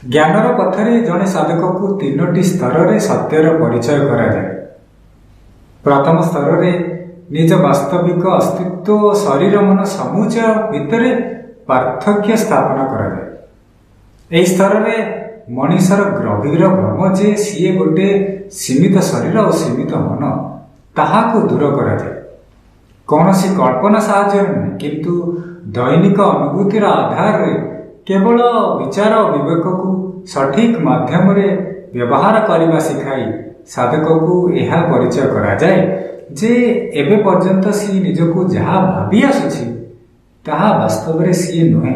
ज्ञानर पथरे जड़े साधक को तीनोटी स्तर में सत्यर परिचय कराए। प्रथम स्तर में निज वास्तविक अस्तित्व शरीर मन समुचय भितर पार्थक्य स्थापना कराए। यह स्तर में मनीषर गभीर भ्रम जे सी गोटे सीमित शरीर और सीमित मन ताहाको दूर कराए। कौन सी कल्पना साहाय्य नुहे किंतु दैनिक अनुभूतिर आधार रे केवल विचार और विवेक को सठिक माध्यम रे व्यवहार करने शिखाई साधक को यह परिचय करा जाए जे एबे पर्यंत सी निजको जहाँ भावी आसुछि ताहा वास्तव रे सी नुहे।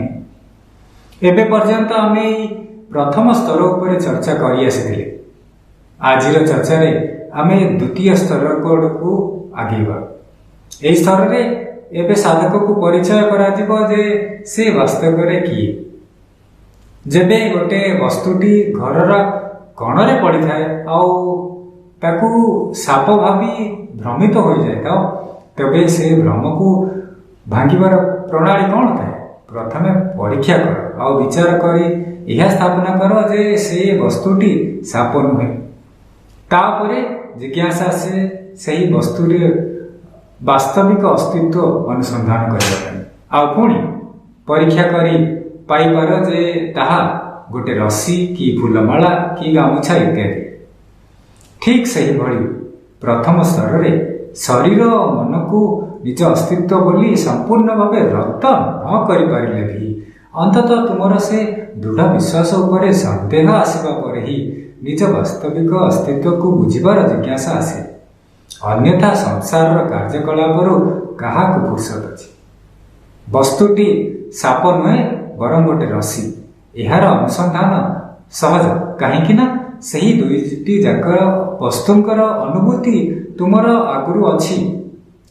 एबे पर्यंत आमे प्रथम स्तर उपर चर्चा करि आसिथिले। आजिर चर्चा रे आमे द्वितीय स्तर को आगेबा। एई स्तर रे एबे साधक को परिचय करा दिबो जे से वास्तव रे किए। जेबे गोटे वस्तुटी घरर कणरे पड़ी थाए आउ ताकू साप भावी भ्रमित हो जाए तबे से भ्रम को भांगिबार प्रणाली कौन थाए? प्रथमे परीक्षा कर आउ विचार करी यह स्थापना कर जे से वस्तुटी साप नुहे। तापरे जिज्ञासा से सही वस्तुरे वास्तविक अस्तित्व अनुसंधान करबा। आ पुणी परीक्षा करी पाइबार जे ताहा गोटे रस्सी कि फूलमाला कि गामुछा इत्यादि। ठीक सही भली प्रथम स्तर रे शरीर मन को निज अस्तित्व बोली संपूर्ण भावे रद्द न करि पारिले भी अंततः तुमर से दृढ़ विश्वास उपरे संदेह आसिबा पर ही निज वास्तविक अस्तित्व को बुझिबार जिज्ञासा आसे। अन्यथा संसार कार्यकलापर क्या फुर्सत अच्छी। वस्तुटी साप नुहे बरं गोटे रस्सी यार अनुसंधान सहज कहीं सही दुईटी जाक वस्तुंकर अनुभूति तुमर आगुरु अच्छी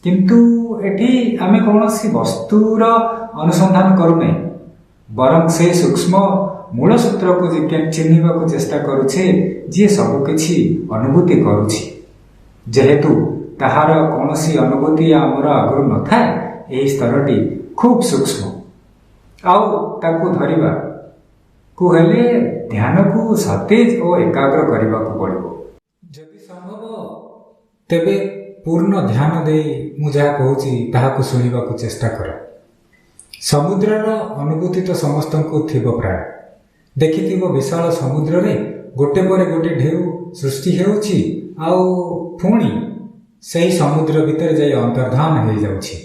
किंतु एठी आमे कौनसी वस्तुर अनुसंधान करूने बरं से सूक्ष्म मूल सूत्र को चिन्हिबा को चेष्टा करुछे जी सब किछि अनुभूति करुछि। जेहेतु ताहार कौनसी अनुभूति आमर आगुरु न थाए एही स्तरटी खूब सूक्ष्म आउ ताकू धरिबा को हेले ध्यान को सतेज और एकाग्र करने को पड़ो। जदि संभव तेबे पूर्ण ध्यान दे मु जहाँ कहूची ताहाको सुनिबा को चेष्टा कर। समुद्रर अनुभूति तो समस्त को थिबो प्राय देखिथिबो विशाल समुद्र रे गोटे पर गोटे ढेउ सृष्टि हेउची आउ पुणी सही समुद्र भीतर जाई अंतर्धान हो जाउची।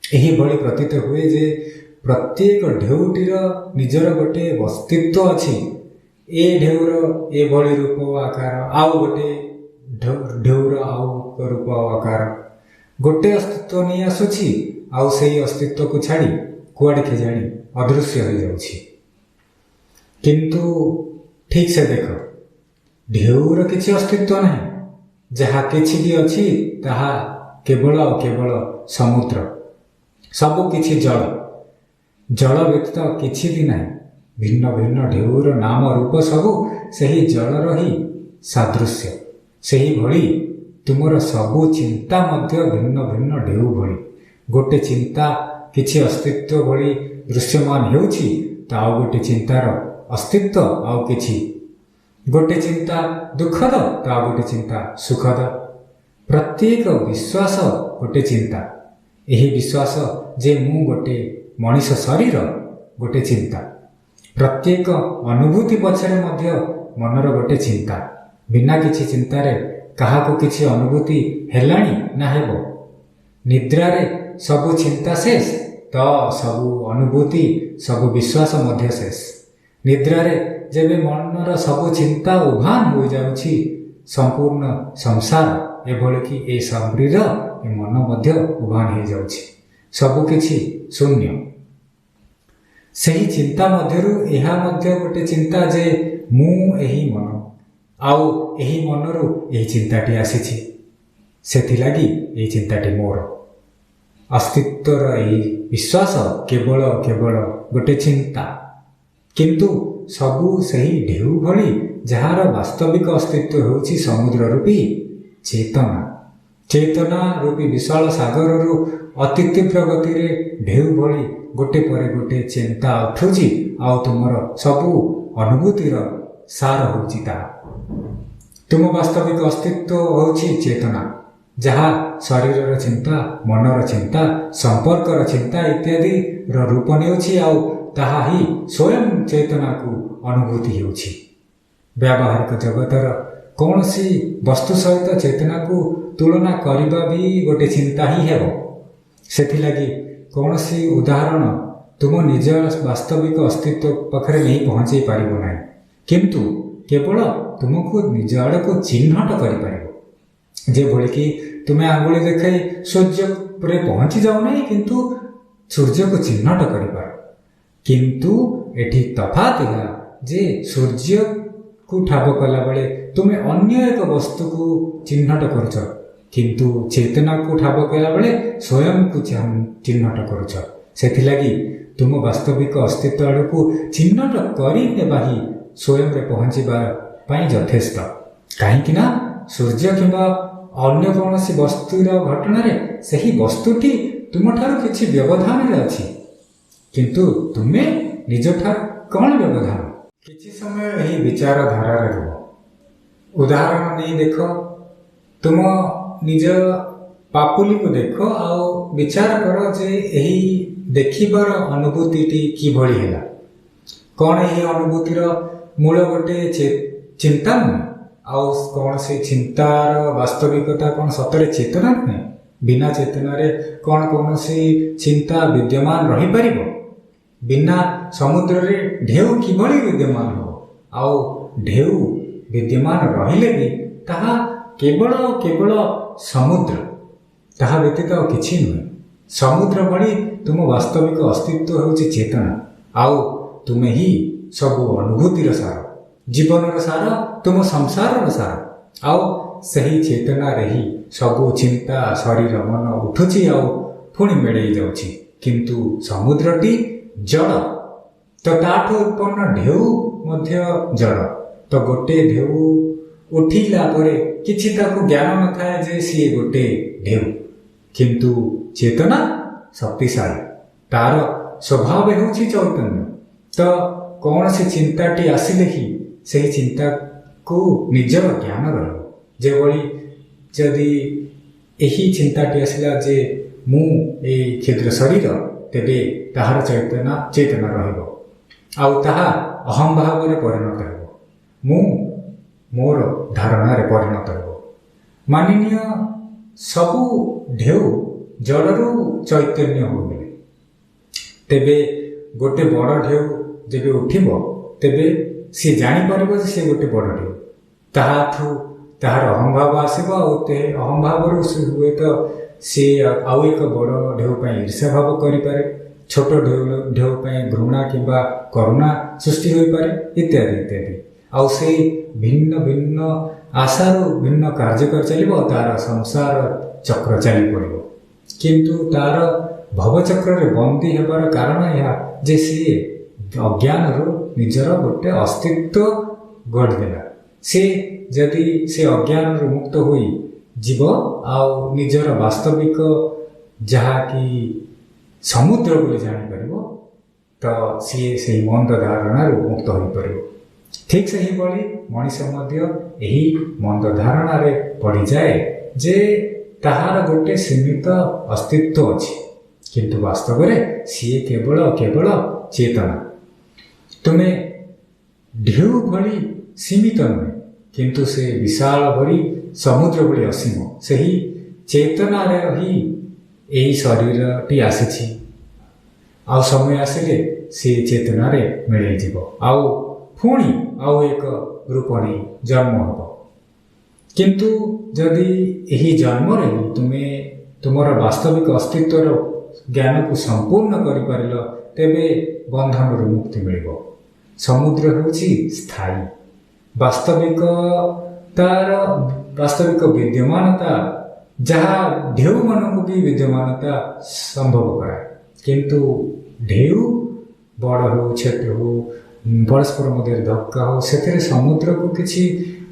एही भली प्रतीत हुए जे प्रत्येक ढेउटीर निजर गोटे अस्तित्व अच्छी। ए ढेउर ए भली रूप आकार आउ गोटे ढेउर आउ रूप आकार गोटे अस्तित्व नहीं आसुची आउ सही अस्तित्व को छाड़ी कुआड़े केजाणी अदृश्य हो जाउछि। किंतु ठीक से देख ढेउर किछि अस्तित्व नहीं। जहाँ किछि भी अच्छी ताहा केवल केवल समुद्र सबु किछि जल जल व्यतीत किछि भी नहीं। भिन्न भिन्न ढेउर नाम रूप सबु सही जलर ही सादृश्य। सही भली तुमर सबु चिंता मध्य भिन्न भिन्न ढेउ भली गोटे चिंता किछि अस्तित्व भली दृश्यमान हेउछि ता आउ गोटे चिंतार अस्तित्व आउ किछि गोटे चिंता दुखद ता आउ गोटे चिंता सुखद। प्रत्येक विश्वास गोटे चिंता। यही विश्वास जे मु गोटे मनीष शरीर गोटे चिंता। प्रत्येक अनुभूति पछरे मध्य मनर गोटे चिंता। बिना किछि चिंतारे काहाको किछि अनुभूति हेलाणी ना हेबो। निद्रा रे सबु चिंता शेष तो सबु अनुभूति सबु विश्वास मध्य शेष। निद्रा रे जेबे मनर सबु चिंता उभान हो जाउछि संपूर्ण संसार एभली कि ए शरीर ए मन मध्य उभान हो जाउछि सबु किछि शून्य। सही चिंता मध्यरु एहा मध्य गोटे चिंता जे मु एही मन आउ एही मनरु एही चिंताटी आसीछि सेथिलागी एही चिंताटी मोर। अस्तित्वर एही विश्वास केवल केवल गोटे चिंता किंतु सबु सही ढेउ भली जहार वास्तविक अस्तित्व होछि समुद्र रूपी चेतना। चेतना रूपी विशाल सागर अति तीव्र गति रे ढेउ भली गोटे पर गोटे चिंता उठुची आउ तुमर सबु ଅନୁଭୂତିର ସାର ହେଉଛି ତାହା। ତୁମ ବାସ୍ତବିକ ଅସ୍ତିତ୍ୱ ହେଉଛି ଚେତନା, ଯାହା ଶରୀରର ଚିନ୍ତା, ମନର ଚିନ୍ତା, ସମ୍ପର୍କର ଚିନ୍ତା ଇତ୍ୟାଦିର ରୂପ ନେଉଛି, ଆଉ ତାହା ହିଁ ସ୍ୱୟଂ ଚେତନାକୁ ଅନୁଭୂତି ହେଉଛି। ବ୍ୟାବହାରିକ ଜଗତର କୌଣସି ବସ୍ତୁ ସହିତ ଚେତନାକୁ ତୁଳନା କରିବା ବି ଗୋଟିଏ ଚିନ୍ତା ହିଁ ହେବ। ସେଥିଲାଗି କୌଣସି ଉଦାହରଣ ତୁମ ନିଜ ବାସ୍ତବିକ ଅସ୍ତିତ୍ୱ ପାଖରେ ନେଇ ପହଞ୍ଚାଇ ପାରିବ ନାହିଁ, କିନ୍ତୁ କେବଳ ତୁମକୁ ନିଜ ଆଡ଼କୁ ଚିହ୍ନଟ କରିପାରିବ। ଯେଭଳିକି ତୁମେ ଆଙ୍ଗୁଳି ଦେଖାଇ ସୂର୍ଯ୍ୟ ଉପରେ ପହଞ୍ଚି ଯାଉନାହିଁ, କିନ୍ତୁ ସୂର୍ଯ୍ୟକୁ ଚିହ୍ନଟ କରିପାର। କିନ୍ତୁ ଏଠି ତଫାତ୍ ଏହା ଯେ ସୂର୍ଯ୍ୟକୁ ଠାବ କଲାବେଳେ ତୁମେ ଅନ୍ୟ ଏକ ବସ୍ତୁକୁ ଚିହ୍ନଟ କରୁଛ, କିନ୍ତୁ ଚେତନାକୁ ଠାବ କଲାବେଳେ ସ୍ୱୟଂକୁ ଚିହ୍ନଟ କରୁଛ। ସେଥିଲାଗି ତୁମ ବାସ୍ତବିକ ଅସ୍ତିତ୍ୱ ଆଡ଼କୁ ଚିହ୍ନଟ କରିନେବା ହିଁ ସ୍ୱୟଂରେ ପହଞ୍ଚିବା ପାଇଁ ଯଥେଷ୍ଟ। କାହିଁକି ନା ସୂର୍ଯ୍ୟ କିମ୍ବା ଅନ୍ୟ କୌଣସି ବସ୍ତୁର ଘଟଣାରେ ସେହି ବସ୍ତୁଟି ତୁମଠାରୁ କିଛି ବ୍ୟବଧାନରେ ଅଛି, କିନ୍ତୁ ତୁମେ ନିଜଠାରୁ କ'ଣ ବ୍ୟବଧାନ? କିଛି ସମୟ ଏହି ବିଚାରଧାରାରେ ରୁହ। ଉଦାହରଣ ନେଇ ଦେଖ, ତୁମ ନିଜ ପାପୁଲିକୁ ଦେଖ ଆଉ ବିଚାର କର ଯେ ଏହି ଦେଖିବାର ଅନୁଭୂତିଟି କିଭଳି ହେଲା। କ'ଣ ଏହି ଅନୁଭୂତିର ମୂଳ ଗୋଟିଏ ଚିନ୍ତା ନୁହେଁ? ଆଉ କୌଣସି ଚିନ୍ତାର ବାସ୍ତବିକତା କ'ଣ ସତରେ ଚେତନା ନୁହେଁ? ବିନା ଚେତନାରେ କ'ଣ କୌଣସି ଚିନ୍ତା ବିଦ୍ୟମାନ ରହିପାରିବ? ବିନା ସମୁଦ୍ରରେ ଢେଉ କିଭଳି ବିଦ୍ୟମାନ ହେବ? ଆଉ ଢେଉ ବିଦ୍ୟମାନ ରହିଲେ ବି ତାହା କେବଳ ସମୁଦ୍ର, ତାହା ବ୍ୟତୀତ ଆଉ କିଛି ନୁହେଁ। ସମୁଦ୍ର ଭଳି ତୁମ ବାସ୍ତବିକ ଅସ୍ତିତ୍ୱ ହେଉଛି ଚେତନା, ଆଉ ତୁମେ ହିଁ ସବୁ ଅନୁଭୂତିର ସାର, ଜୀବନର ସାର, ତୁମ ସଂସାରର ସାର। ଆଉ ସେହି ଚେତନାରେ ହିଁ ସବୁ ଚିନ୍ତା, ଶରୀର, ମନ ଉଠୁଛି ଆଉ ପୁଣି ମିଳେଇ ଯାଉଛି। କିନ୍ତୁ ସମୁଦ୍ରଟି ଜଳ, ତ ତାଠୁ ଉତ୍ପନ୍ନ ଢେଉ ମଧ୍ୟ ଜଳ। ତ ଗୋଟିଏ ଢେଉ ଉଠିଲା ପରେ କିଛି ତାକୁ ଜ୍ଞାନ ନଥାଏ ଯେ ସିଏ ଗୋଟେ ଢେଉ, କିନ୍ତୁ ଚେତନା ଶକ୍ତିଶାଳୀ, ତାର ସ୍ୱଭାବ ହେଉଛି ଚୈତନ୍ୟ। ତ କୌଣସି ଚିନ୍ତାଟି ଆସିଲେ ହିଁ ସେହି ଚିନ୍ତାକୁ ନିଜର ଜ୍ଞାନ ରହିବ। ଯେଭଳି ଯଦି ଏହି ଚିନ୍ତାଟି ଆସିଲା ଯେ ମୁଁ ଏଇ କ୍ଷୁଦ୍ର ଶରୀର, ତେବେ ତାହାର ଚେତନା ରହିବ, ଆଉ ତାହା ଅହଂଭାବରେ ପରିଣତ ହେବ, ମୁଁ ମୋର ଧାରଣାରେ ପରିଣତ ହେବ। ମାନିନୀୟ ସବୁ ଢେଉ ଜଳରୁ ଚୈତନ୍ୟ ହୋଇଗଲେ, ତେବେ ଗୋଟେ ବଡ଼ ଢେଉ ଯେବେ ଉଠିବ, ତେବେ ସିଏ ଜାଣିପାରିବ ଯେ ସେ ଗୋଟେ ବଡ଼ ଢେଉ। ତାହାର ଅହଂଭାବ ଆସିବ, ଆଉ ଅହଂଭାବରୁ ହୁଏତ ସିଏ ଆଉ ଏକ ବଡ଼ ଢେଉ ପାଇଁ ଈର୍ଷା ଭାବ କରିପାରେ, ଛୋଟ ଢେଉ ପାଇଁ ଘୃଣା କିମ୍ବା କରୁଣା ସୃଷ୍ଟି ହୋଇପାରେ, ଇତ୍ୟାଦି ଇତ୍ୟାଦି। ଆଉ ସେଇ ଭିନ୍ନ ଭିନ୍ନ ଆଶାରୁ ଭିନ୍ନ କାର୍ଯ୍ୟ କରି ଚାଲିବ, ତାର ସଂସାର ଚକ୍ର ଚାଲି ପଡ଼ିବ। କିନ୍ତୁ ତାର ଭବଚକ୍ରରେ ବନ୍ଦୀ ହେବାର କାରଣ ଏହା ଯେ ସିଏ ଅଜ୍ଞାନରୁ ନିଜର ଗୋଟେ ଅସ୍ତିତ୍ୱ ଗଢ଼ିଦେଲା। ସେ ଯଦି ସେ ଅଜ୍ଞାନରୁ ମୁକ୍ତ ହୋଇ ଯିବ ଆଉ ନିଜର ବାସ୍ତବିକ ଯାହାକି ସମୁଦ୍ର ବୋଲି ଜାଣିପାରିବ, ତ ସିଏ ସେହି ମନ୍ଦ ଧାରଣାରୁ ମୁକ୍ତ ହୋଇପାରିବ। ଠିକ୍ ସେହିଭଳି ମଣିଷ ମଧ୍ୟ ଏହି ମନ୍ଦ ଧାରଣାରେ ପଡ଼ିଯାଏ ଯେ ତାହାର ଗୋଟେ ସୀମିତ ଅସ୍ତିତ୍ୱ ଅଛି, କିନ୍ତୁ ବାସ୍ତବରେ ସିଏ କେବଳ ଚେତନା। ତୁମେ ଢେଉ ଭଳି ସୀମିତ ନୁହେଁ, କିନ୍ତୁ ସେ ବିଶାଳ ଭଳି ସମୁଦ୍ର ଭଳି ଅସୀମ। ସେହି ଚେତନାରେ ହିଁ ଏହି ଶରୀରଟି ଆସିଛି, ଆଉ ସମୟ ଆସିଲେ ସେ ଚେତନାରେ ମିଳେଇଯିବ, ଆଉ ପୁଣି ଆଉ ଏକ ରୂପ ନେଇ ଜନ୍ମ ହେବ। କିନ୍ତୁ ଯଦି ଏହି ଜନ୍ମରେ ହିଁ ତୁମେ ତୁମର ବାସ୍ତବିକ ଅସ୍ତିତ୍ୱର ଜ୍ଞାନକୁ ସମ୍ପୂର୍ଣ୍ଣ କରିପାରିଲ, ତେବେ ବନ୍ଧନରୁ ମୁକ୍ତି ମିଳିବ। ସମୁଦ୍ର ହେଉଛି ସ୍ଥାୟୀ, ବାସ୍ତବିକ ବିଦ୍ୟମାନତା, ଯାହା ଢେଉମାନଙ୍କୁ ବି ବିଦ୍ୟମାନତା ସମ୍ଭବ କରାଏ। କିନ୍ତୁ ଢେଉ ବଡ଼ ହେଉ ଛୋଟ ହେଉ, ପରସ୍ପର ମଧ୍ୟରେ ଧକ୍କା ହେଉ, ସେଥିରେ ସମୁଦ୍ରକୁ କିଛି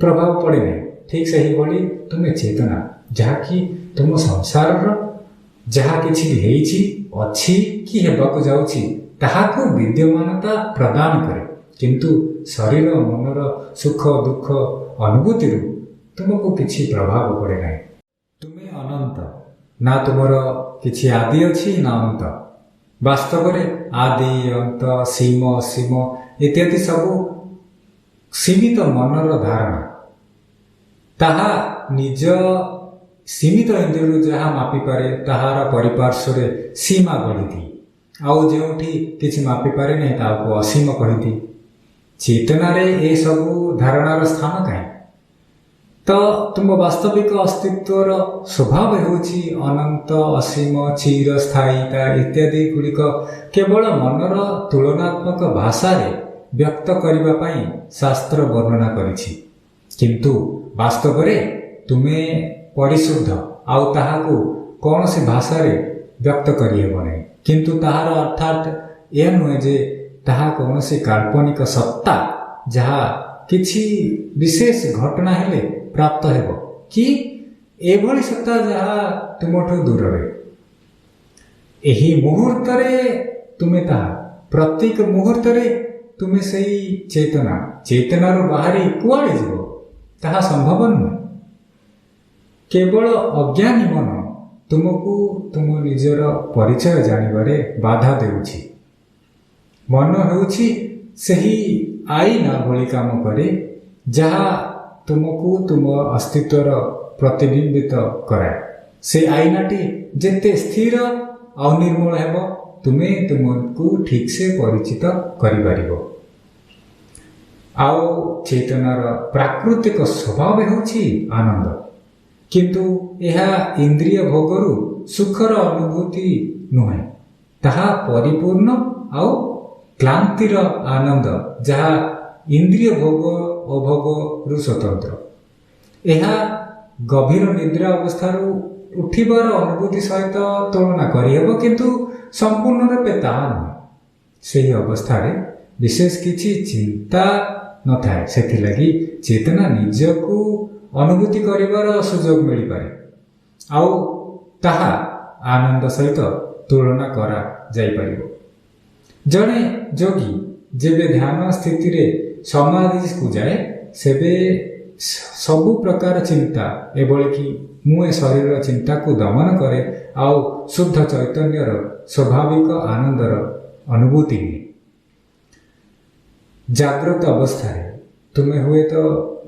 ପ୍ରଭାବ ପଡ଼େ ନାହିଁ। ଠିକ୍ ସେହିଭଳି ତୁମେ ଚେତନା, ଯାହାକି ତୁମ ସଂସାରର ଯାହା କିଛି ହେଇଛି, ଅଛି କି ହେବାକୁ ଯାଉଛି, ତାହାକୁ ବିଦ୍ୟମାନତା ପ୍ରଦାନ କରେ। କିନ୍ତୁ ଶରୀର ମନର ସୁଖ ଦୁଃଖ ଅନୁଭୂତିରୁ ତୁମକୁ କିଛି ପ୍ରଭାବ ପଡ଼େ ନାହିଁ। ତୁମେ ଅନନ୍ତ, ନା ତୁମର କିଛି ଆଦି ଅଛି ନା ଅନ୍ତ। ବାସ୍ତବରେ ଆଦି ଅନ୍ତ ସୀମ ଅସୀମ ଇତ୍ୟାଦି ସବୁ ସୀମିତ ମନର ଧାରଣା। ତାହା ନିଜ ସୀମିତ ଇନ୍ଦ୍ରିୟରୁ ଯାହା ମାପିପାରେ ତାହାର ପରିପାର୍ଶ୍ୱରେ ସୀମା ଗଢ଼ିଦିଏ, ଆଉ ଯେଉଁଠି କିଛି ମାପିପାରେ ନାହିଁ ତାହାକୁ ଅସୀମ କହିଦିଏ। ଚେତନାରେ ଏସବୁ ଧାରଣାର ସ୍ଥାନ କାହିଁ? ତ ତୁମ ବାସ୍ତବିକ ଅସ୍ତିତ୍ୱର ସ୍ୱଭାବ ହେଉଛି ଅନନ୍ତ, ଅସୀମ, ଚିରସ୍ଥାୟୀତା ଇତ୍ୟାଦି ଗୁଡ଼ିକ କେବଳ ମନର ତୁଳନାତ୍ମକ ଭାଷାରେ ବ୍ୟକ୍ତ କରିବା ପାଇଁ ଶାସ୍ତ୍ର ବର୍ଣ୍ଣନା କରିଛି। କିନ୍ତୁ ବାସ୍ତବରେ ତୁମେ ପରିଶୁଦ୍ଧ, ଆଉ ତାହାକୁ କୌଣସି ଭାଷାରେ ବ୍ୟକ୍ତ କରିହେବ ନାହିଁ। କିନ୍ତୁ ତାହାର ଅର୍ଥାତ୍ ଏହା ନୁହେଁ ଯେ ତାହା କୌଣସି କାଳ୍ପନିକ ସତ୍ତା ଯାହା କିଛି ବିଶେଷ ଘଟଣା ହେଲେ ପ୍ରାପ୍ତ ହେବ, କି ଏଭଳି ସତ୍ତା ଯାହା ତୁମଠୁ ଦୂରରେ। ଏହି ମୁହୂର୍ତ୍ତରେ ତୁମେ ତାହା, ପ୍ରତ୍ୟେକ ମୁହୂର୍ତ୍ତରେ ତୁମେ ସେହି ଚେତନାରୁ ବାହାରି କୁଆଡ଼େ ଯିବ ତାହା ସମ୍ଭବ ନୁହେଁ। କେବଳ ଅଜ୍ଞାନୀ ମନ ତୁମକୁ ତୁମ ନିଜର ପରିଚୟ ଜାଣିବାରେ ବାଧା ଦେଉଛି। ମନ ହେଉଛି ସେହି ଆଇନା ଭଳି କାମ କରେ ଯାହା ତୁମକୁ ତୁମ ଅସ୍ତିତ୍ୱର ପ୍ରତିବିମ୍ବିତ କରାଏ। ସେ ଆଇନାଟି ଯେତେ ସ୍ଥିର ଆଉ ନିର୍ମଳ ହେବ, ତୁମେ ତୁମକୁ ଠିକ୍ସେ ପରିଚିତ କରିପାରିବ। ଆଉ ଚେତନାର ପ୍ରାକୃତିକ ସ୍ୱଭାବ ହେଉଛି ଆନନ୍ଦ। କିନ୍ତୁ ଏହା ଇନ୍ଦ୍ରିୟ ଭୋଗରୁ ସୁଖର ଅନୁଭୂତି ନୁହେଁ, ତାହା ପରିପୂର୍ଣ୍ଣ ଆଉ କ୍ଲାନ୍ତିର ଆନନ୍ଦ ଯାହା ଇନ୍ଦ୍ରିୟ ଭୋଗ ଅଭୋଗରୁ ସ୍ୱତନ୍ତ୍ର। ଏହା ଗଭୀର ନିଦ୍ରା ଅବସ୍ଥାରୁ ଉଠିବାର ଅନୁଭୂତି ସହିତ ତୁଳନା କରିହେବ, କିନ୍ତୁ ସମ୍ପୂର୍ଣ୍ଣ ରୂପେ ତାହା ନୁହେଁ। ସେହି ଅବସ୍ଥାରେ ବିଶେଷ କିଛି ଚିନ୍ତା ନଥାଏ, ସେଥିଲାଗି ଚେତନା ନିଜକୁ ଅନୁଭୂତି କରିବାର ସୁଯୋଗ ମିଳିପାରେ, ଆଉ ତାହା ଆନନ୍ଦ ସହିତ ତୁଳନା କରାଯାଇପାରିବ। ଜଣେ ଯୋଗୀ ଯେବେ ଧ୍ୟାନ ସ୍ଥିତିରେ ସମାଧିକୁ ଯାଏ, ସେବେ ସବୁ ପ୍ରକାର ଚିନ୍ତା, ଏଭଳିକି ମୁଁ ଏ ଶରୀରର ଚିନ୍ତାକୁ ଦମନ କରେ ଆଉ ଶୁଦ୍ଧ ଚୈତନ୍ୟର ସ୍ୱାଭାବିକ ଆନନ୍ଦର ଅନୁଭୂତି ନିଏ। ଜାଗ୍ରତ ଅବସ୍ଥାରେ ତୁମେ ହୁଏତ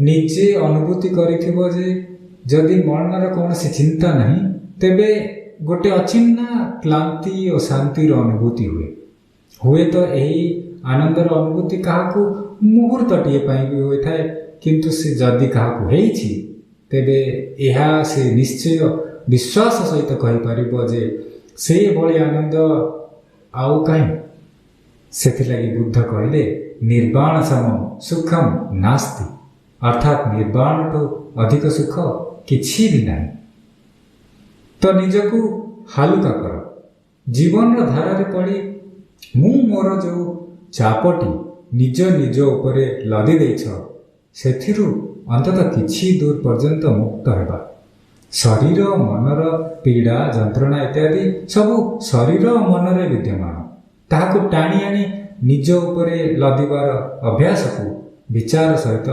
ନିଜେ ଅନୁଭୂତି କରିଥିବ ଯେ ଯଦି ମନର କୌଣସି ଚିନ୍ତା ନାହିଁ, ତେବେ ଗୋଟିଏ ଅଚିହ୍ନା କ୍ଲାନ୍ତି ଓ ଶାନ୍ତିର ଅନୁଭୂତି ହୁଏ। ହୁଏତ ଏହି ଆନନ୍ଦର ଅନୁଭୂତି କାହାକୁ ମୁହୂର୍ତ୍ତଟିଏ ପାଇଁ ବି ହୋଇଥାଏ, କିନ୍ତୁ ସେ ଯଦି କାହାକୁ ହେଇଛି, ତେବେ ଏହା ସେ ନିଶ୍ଚୟ ବିଶ୍ୱାସ ସହିତ କହିପାରିବ ଯେ ସେହିଭଳି ଆନନ୍ଦ ଆଉ କାହିଁ। ସେଥିଲାଗି ବୁଦ୍ଧ କହିଲେ, ନିର୍ବାଣ ସମମ୍ ସୁଖମ୍ ନାସ୍ତି, ଅର୍ଥାତ୍ ନିର୍ବାଣଠୁ ଅଧିକ ସୁଖ କିଛି ବି ନାହିଁ। ତ ନିଜକୁ ହାଲୁକା କର। ଜୀବନର ଧାରାରେ ପଡ଼ି ମୁଁ ମୋର ଯେଉଁ ଚାପଟି ନିଜ ଉପରେ ଲଦି ଦେଇଛ, ସେଥିରୁ ଅନ୍ତତଃ କିଛି ଦୂର ପର୍ଯ୍ୟନ୍ତ ମୁକ୍ତ ହେବା। ଶରୀର ମନର ପୀଡ଼ା ଯନ୍ତ୍ରଣା ଇତ୍ୟାଦି ସବୁ ଶରୀର ମନରେ ବିଦ୍ୟମାନ। ତାହାକୁ ଟାଣି ଆଣି ନିଜ ଉପରେ ଲଦିବାର ଅଭ୍ୟାସକୁ ବିଚାର ସହିତ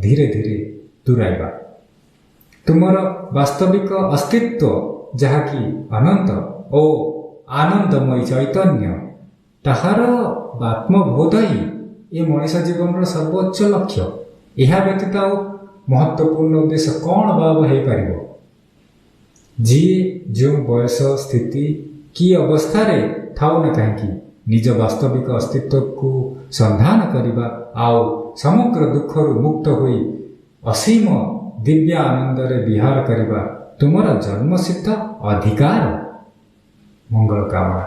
ଧୀରେ ଧୀରେ ଦୂରାଇବା। ତୁମର ବାସ୍ତବିକ ଅସ୍ତିତ୍ୱ ଯାହାକି ଅନନ୍ତ ଓ ଆନନ୍ଦମୟୀ ଚୈତନ୍ୟ, ତାହାର ଆତ୍ମବୋଧ ହିଁ ଏ ମଣିଷ ଜୀବନର ସର୍ବୋଚ୍ଚ ଲକ୍ଷ୍ୟ। ଏହା ବ୍ୟତୀତ ଆଉ ମହତ୍ତ୍ୱପୂର୍ଣ୍ଣ ଉଦ୍ଦେଶ୍ୟ କ'ଣ ବା ହେଇପାରିବ? ଯିଏ ଯେଉଁ ବୟସ ସ୍ଥିତି କି ଅବସ୍ଥାରେ ଥାଉ ନା କାହିଁକି, ନିଜ ବାସ୍ତବିକ ଅସ୍ତିତ୍ୱକୁ ସନ୍ଧାନ କରିବା ଆଉ ସମଗ୍ର ଦୁଃଖରୁ ମୁକ୍ତ ହୋଇ ଅସୀମ ଦିବ୍ୟ ଆନନ୍ଦରେ ବିହାର କରିବା ତୁମର ଜନ୍ମସିଦ୍ଧ ଅଧିକାର। ମଙ୍ଗଳ କାମନା।